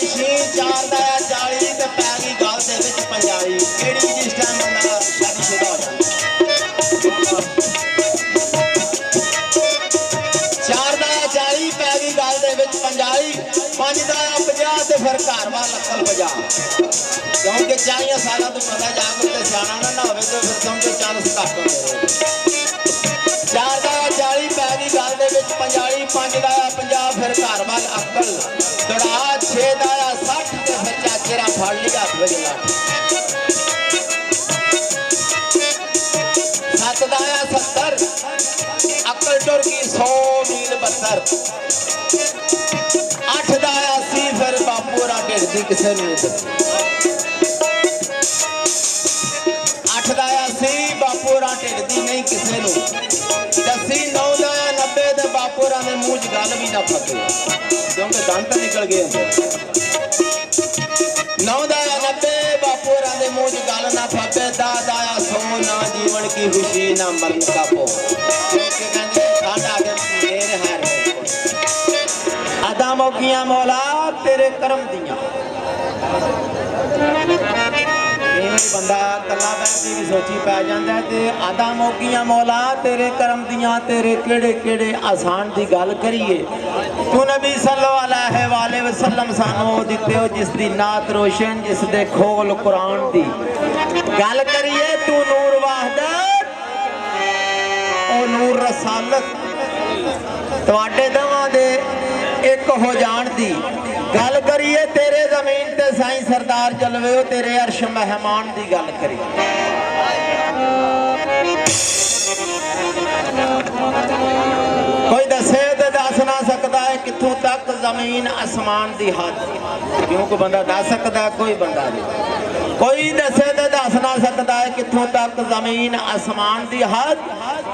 Machine चार दा 40 ते पै गई गल दे विच 45 केड़ी जिस टाइम बंदा शादीशुदा हो जांदा चार दा 40 पै गई गल दे विच 45 5 दा 50 ते फिर घर वाल अक्ल 50 क्योंकि 40 साल तो बंदा जागरूक ते सियाणा ना होवे तो फिर समझो चांस घट होंदे चार दा 40 पै गई गल दे विच 45 5 दा 50 फिर घर वाल अक्ल दड़ा 6 दा 60 ते फिर चाचेरा फड़ लिया हथ विच लट 7 दा 70 अक्ल टुर गई 100 मील 72 8 दा 80 फिर बापू रा ढिड़दी किसे नहीं 8 दा 80 बापू रा ढिड़दी नहीं किसे नूं 10 9 दा 90 ते बापू रा दे मूंह च गल भी ना फटे क्योंकि दंत निकल गए 9 दा 90 बापू रा दे मूंह च गल ना फटे 10 दा 100 ना जीवन की खुशी ना मरण का भो क्योंकि कहंदे साडा के मेरे हार अदा मौकियां मौला तेरे करम दियां बंदा कला बैठी भी सोची पै जाता है ते आदा मौकियां मौला तेरे करम दियां तेरे केड़े केड़े आसान दी गल करिए तू नबी सल्लल्लाहु अलैहि वसल्लम सानू दिते हो जिस दी नात रोशन जिस दे खोल कुरान दी गल करिए तू नूर वहदत ओ नूर रसालत तुहाडे दवां दे एक हो जान दी गल करिए तेरे जमीन ते साईं सरदार जलवे हो तेरे अर्श मेहमान दी गल करिए कोई दसे ते दस ना सकता है कित्थों तक जमीन आसमान दी हद क्योंकि बंदा दस सकता है कोई बंदा नहीं कोई दसे ते दस ना सकता है कित्थों तक जमीन आसमान दी हद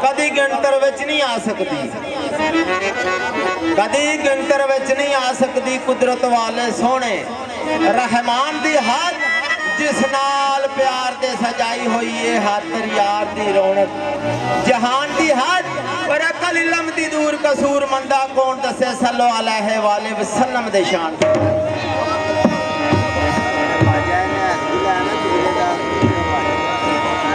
कदी गिणतर विच नहीं आ सकती कदी गिणतर विच नहीं आ सकती कुदरत वाले सोने रहमान दी हद जिस नाल प्यार दे सजाई हुई है हाथर यार दी रौनक जहान दी हद पर अकल इल्म दी दूर कसूर मंदा कौन दसे सल्लल्लाहु अलैहि वसल्लम दे शान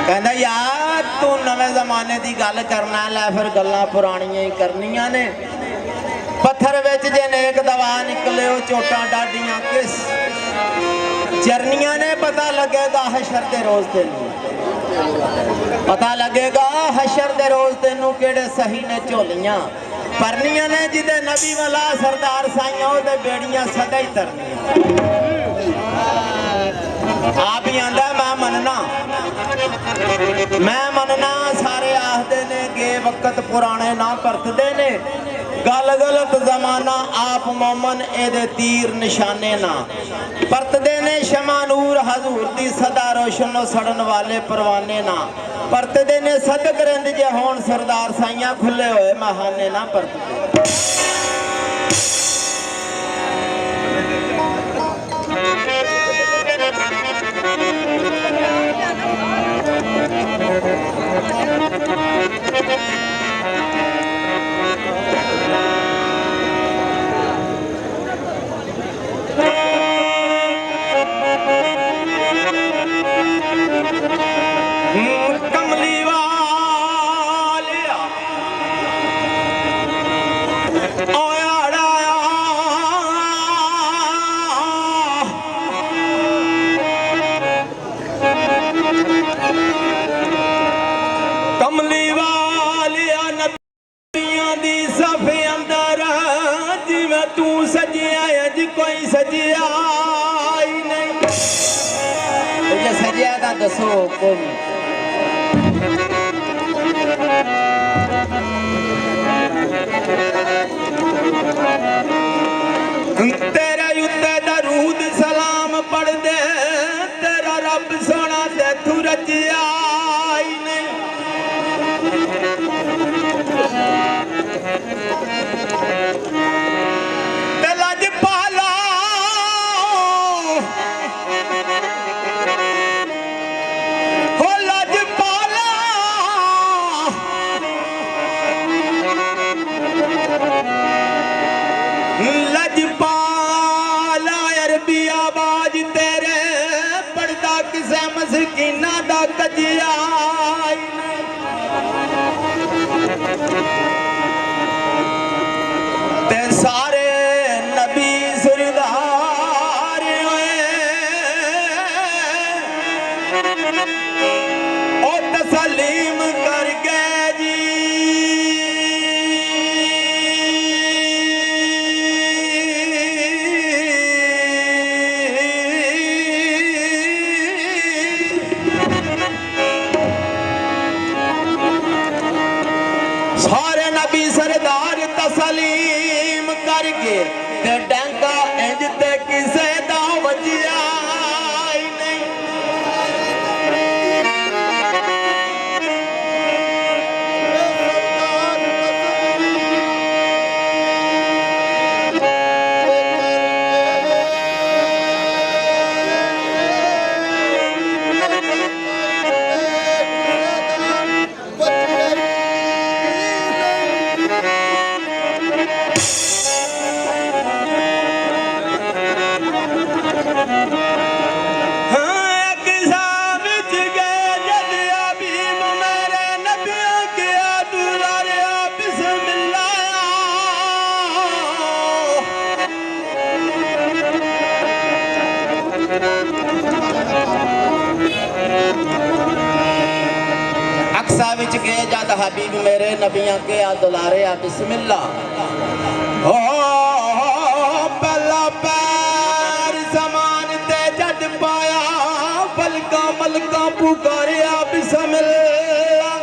कहंदा यार तू नवे जमाने दी गल करना लै फिर गल्लां पुरानियां ही करनियां ने पत्थर विच जे नेक दवा निकले हो चोटां डाडियां किस चरनियां ने पता लगेगा हशर दे रोज तेनू पता लगेगा हशर दे रोज तेनू केड़े सही ने झोलियां परनियां ने जिदे नबी वाला सरदार साइयां ओदे बेड़ियां सदा ही तरनियां आप ही आंदा मैं मनना सारे आखदे ने गे वक्त पुराने ना परतदे ने गल गलत जमाना आप मोमन एदे तीर निशाने ना परतदे ने शमा नूर हजूर दी सदा रोशन सड़न वाले परवाने ना परतदे ने सदक रिंद जे होण सरदार साइयां खुले होए महाने ना परतदे दसो तेरा युद्ध दरूद सलाम पढ़ दे तेरा रब सोना ते तू रजिया वजिया ते सारे नबी सरदार ओ तसलीम कर गए जी सारे नबी सरदार तसलीम करके ते डंका इंज ते किसे दा वजिया ही नहीं। अक्सा विच गए जद हबीब मेरे नबियां के आ दुलारे आ बिस्मिल्लाह ओ पहला पैर समान ते जद पाया पलका मलका पुकारिया बिस्मिल्लाह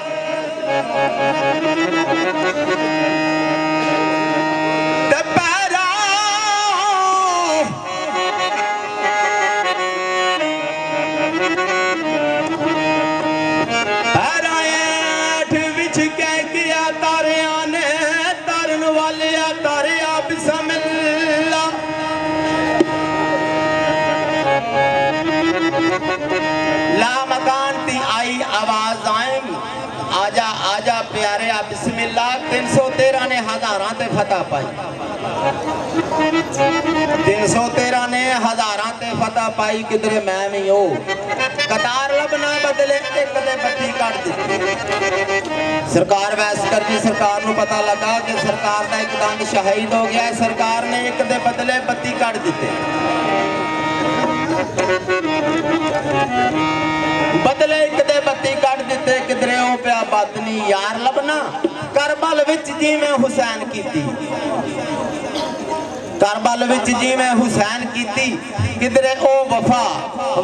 ते पैरा ला मकान ती आई आवाज आएगी आजा आजा प्यारे आ बिस्मिल्लाह 313 ने हजारां ते फतह पाई 313 ने हजारां ते फतह पाई किधरे मैं भी हो कतार लबना बदले एक दे बत्ती काट दी सरकार वैस करदी सरकार नू पता लगा कि सरकार दा एक दंग शहीद हो गया सरकार ने एक दे बदले बत्ती काट दिते बदले एक दे बत्ती काट दिते किधरे ओ पिया बातनी यार लबना करबल विच जिवें हुसैन कीती करबल विच जिवें हुसैन कीती किधरे ओ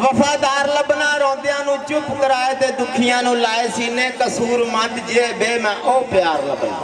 वफादार लबना रोंदियां नू चुप कराए ते दुखियां नू लाए सीने कसूर मंद जे बे मैं ओ प्यार लबना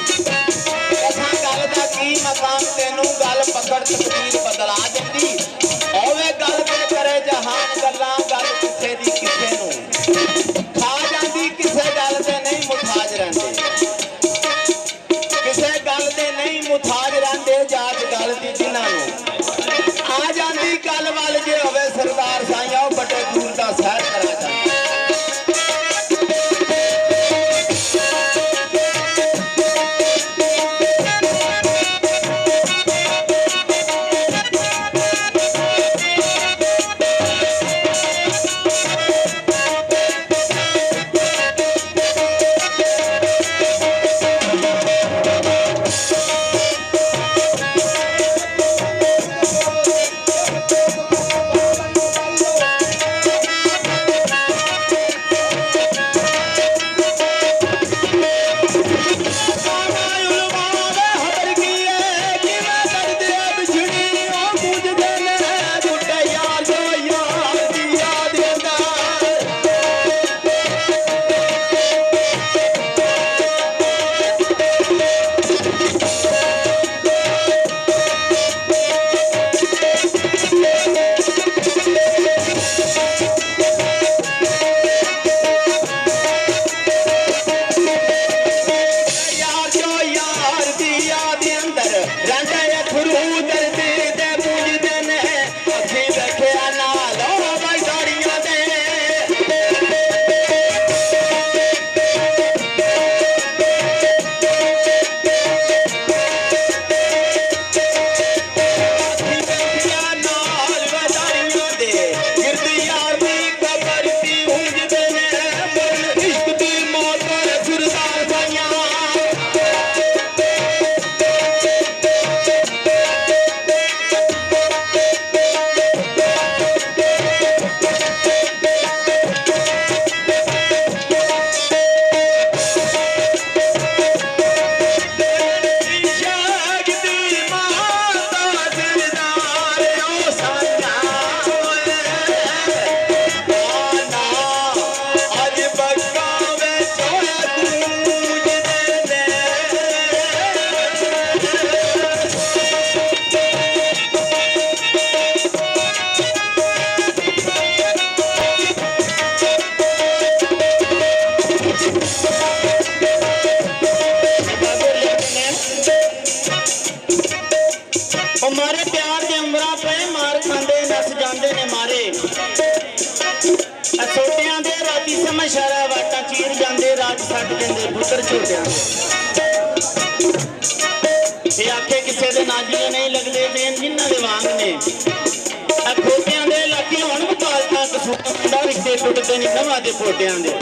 कथा गल दा की मकाम तेनू गल पकड़ तकदीर बदला देंदी ओवे गल ते करे जहान गल्लां गल किसे दी किसे नू खा जांदी किसे गल ते नहीं मुथाज रहंदे किसे गल ते नहीं मुथाज रहंदे जात गल दी जिन्हां नू आ जांदी गल वल जे होवे सरदार साईं बड़े दूर दा सैर करा जांदी मारे प्यार के अंबरा पे मार खांदे नस जांदे ने मारे छोटियां दे राती समय शरा वाटा चीर जांदे रात छट देंदे पुत्र छोटियां ये आखे किसे दे नाजिए नहीं लगदे देन जिन्हां दे वांग ने खोटियां दे लाकी हुण मुकालता कसूर मुंडा रिश्ते टुटदे नहीं नवां दे पोटियां दे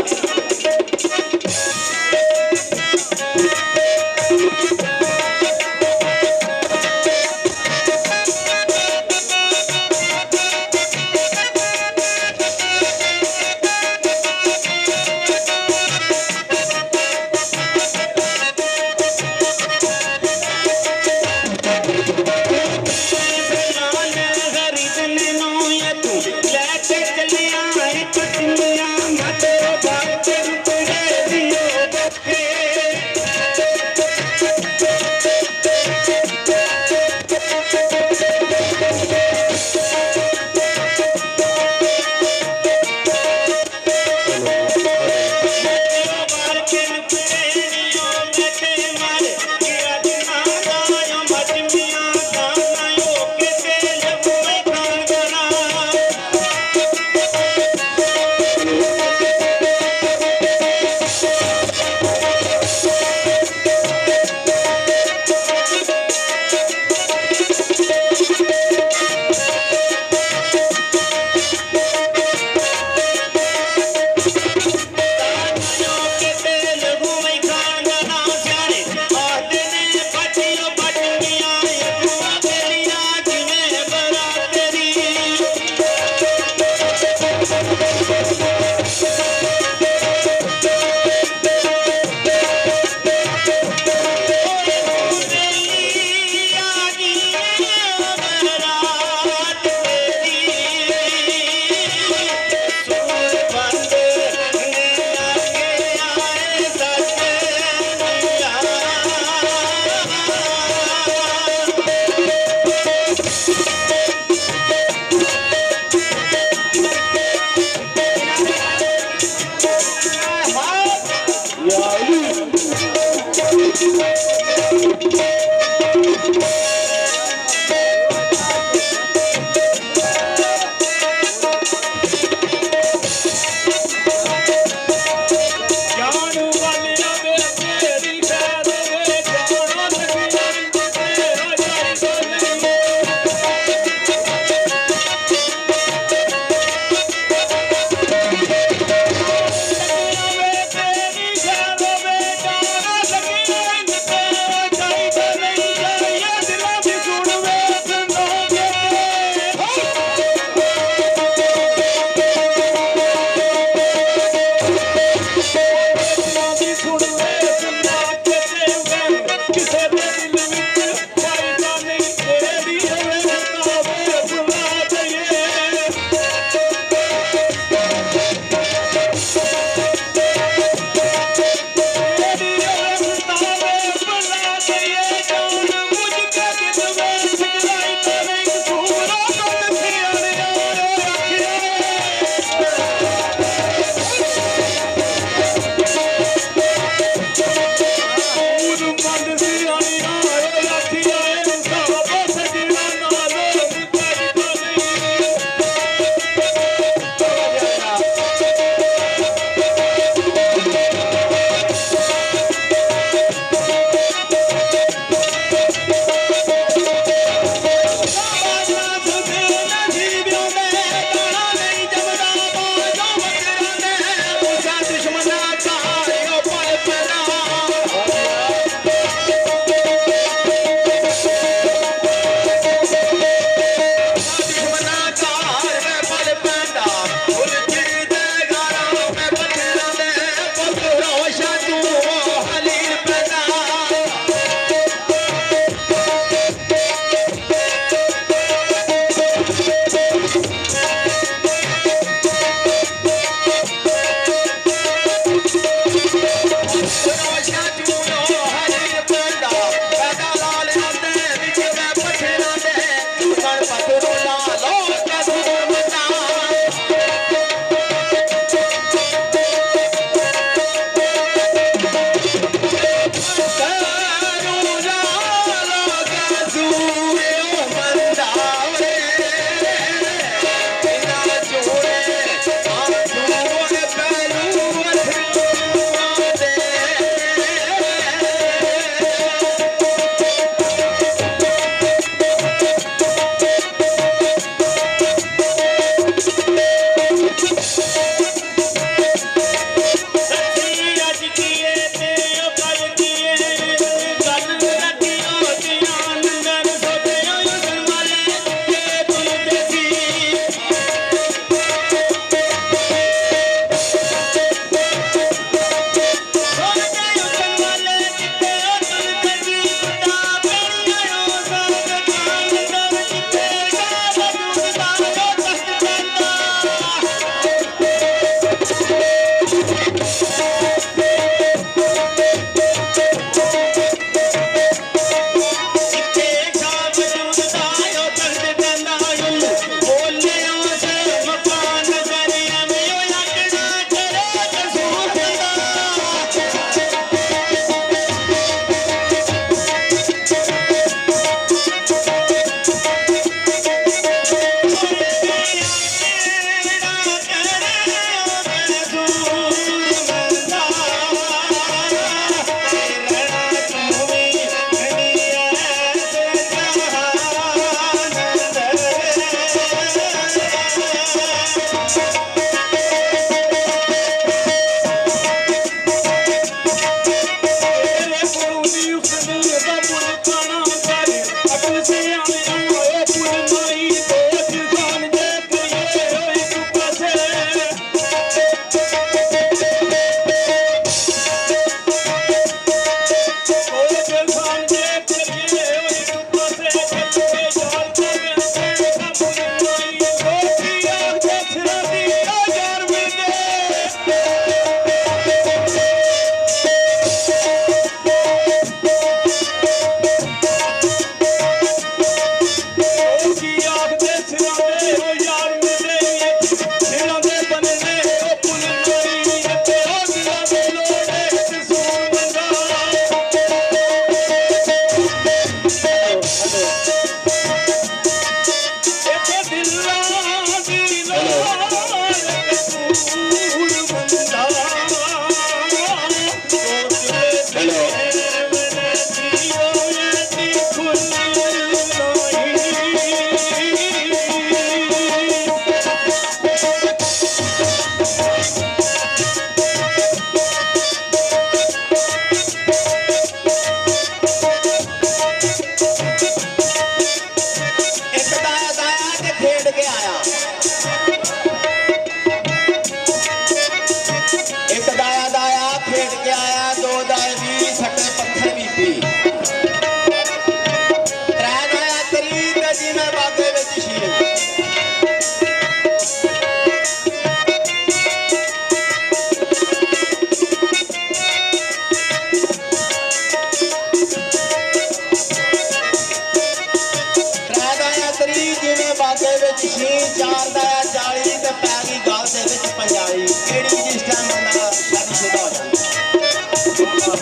ਵਿੱਚ ਛੀ ਚਾਰ ਦਾ 40 ਤੇ ਪੈ ਗਈ ਗੱਲ ਦੇ ਵਿੱਚ 45 ਕਿਹੜੀ ਜਿਸ ਟਾਈਮ ਬੰਦਾ ਸ਼ਾਦੀशुदा ਹੋ ਜਾਂਦਾ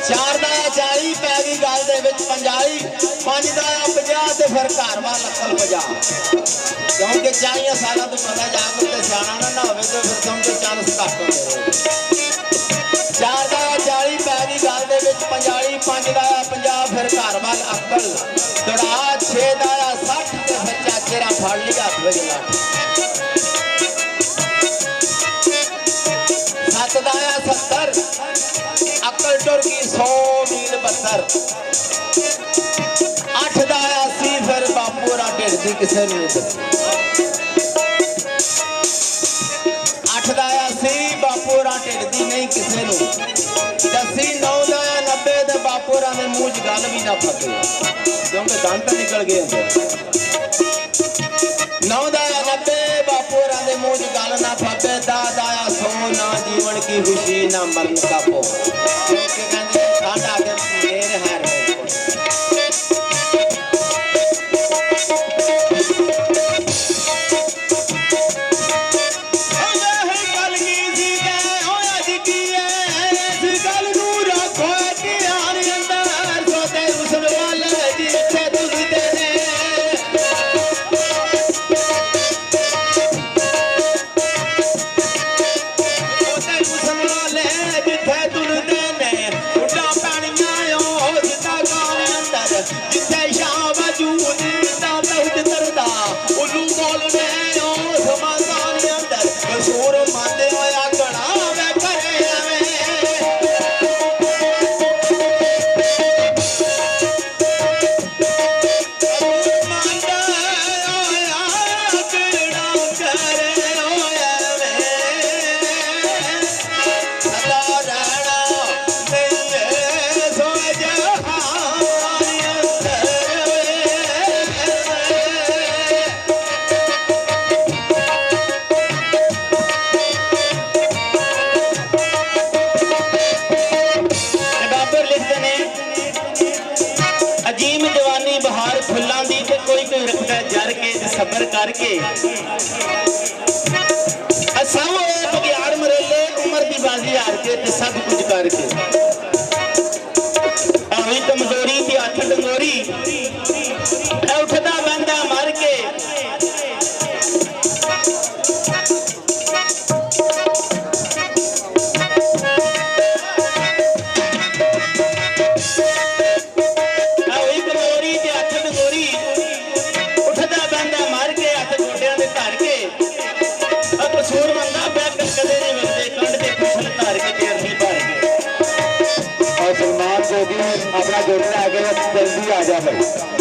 ਚਾਰ ਦਾ 40 ਪੈ ਗਈ ਗੱਲ ਦੇ ਵਿੱਚ 45 ਪੰਜ ਦਾ 50 ਤੇ ਫਿਰ ਘਰ ਵਾਲ ਅਕਲ 50 क्योंकि 40 साल तो पता जाकर ते सियाना ना होवे तो फिर समझो चांस घट होंदे चार दा 40 पै गई गल दे विच 45 5 दा 50 फिर घर वाल अकल दड़ा 6 दा 60 ते फिर चाचेरा फड़ लिया हाथ विच लाठी 7 दा 70 अकल टुर गई 100 मील 72 8 दा 80 फिर बापू रा ढिड दी किसे नहीं 8 ਦਾ 80 ਬਾਪੂ ਰਾਂ ਢਿੱਡ ਦੀ ਨਹੀਂ ਕਿਸੇ ਨੂੰ 10 9 ਦਾ 90 ਤੇ ਬਾਪੂ ਰਾਂ ਦੇ ਮੂੰਹ 'ਚ ਗੱਲ ਵੀ ਨਾ ਫਸੇ ਕਿਉਂਕਿ ਦੰਦ ਨਿਕਲ ਗਏ ਹੁੰਦੇ 9 ਦਾ 90 ਬਾਪੂ ਰਾਂ ਦੇ ਮੂੰਹ 'ਚ ਗੱਲ ਨਾ ਫਸੇ 10 ਦਾ 100 ਨਾ ਜੀਵਨ ਕੀ ਖੁਸ਼ੀ ਨਾ ਮਰਨ ਦਾ ਭੋ ਕਿਉਂਕਿ ਕਹਿੰਦੇ ਸਾਡਾ ਕੇ ਮੇਰ ਹੈ सबर करके सब बगियाड़ मरेले उम्र की बाजी हार के सब कुछ करके कमजोरी की हथ डंगोरी उठता बंदा मर के अपना जोड़ने आगे जल्दी आ जा भाई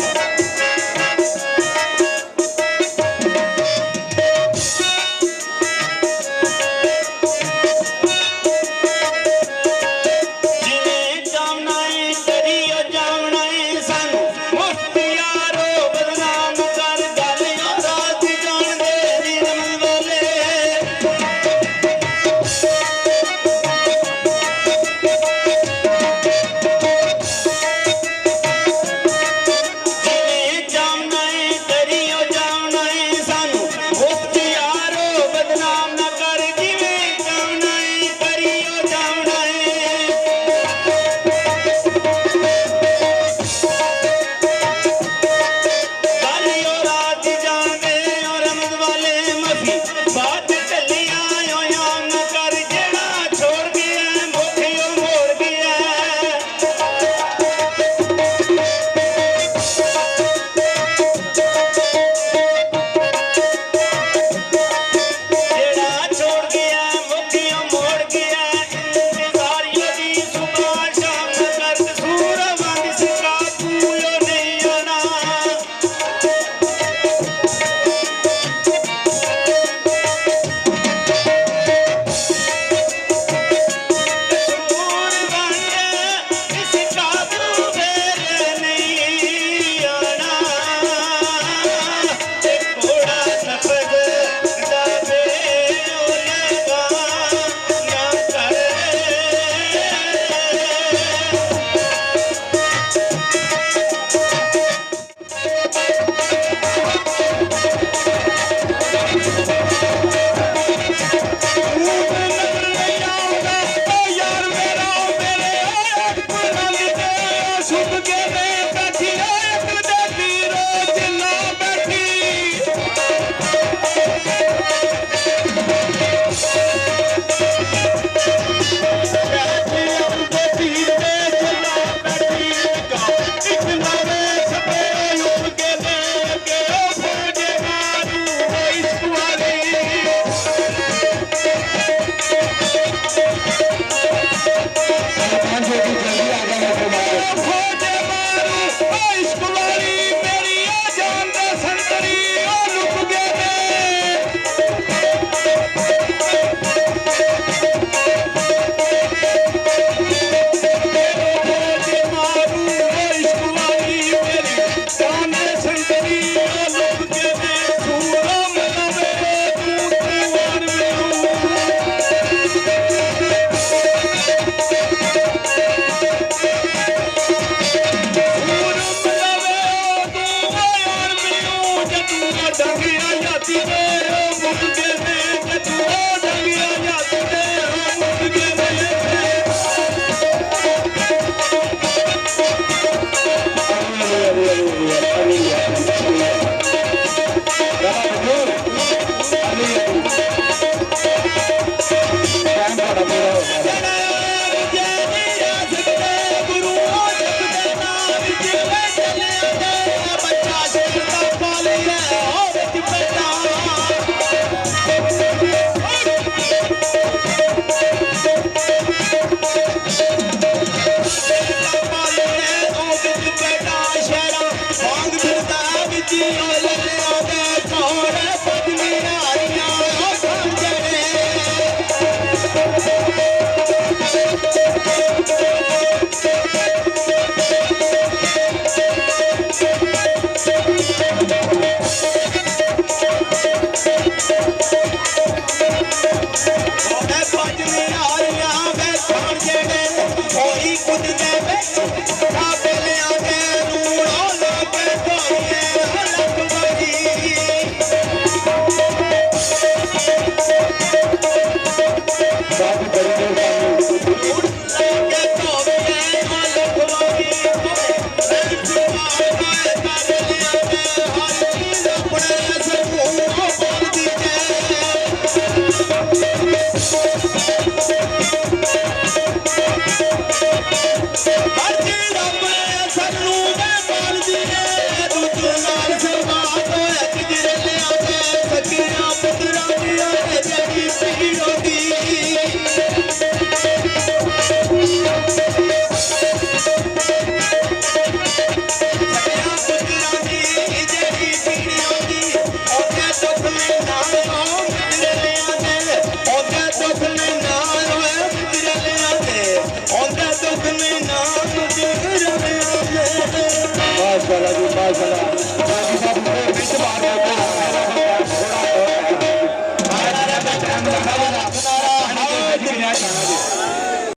माशाल्लाह जी माशाल्लाह बाकी सब बिच मार के थोड़ा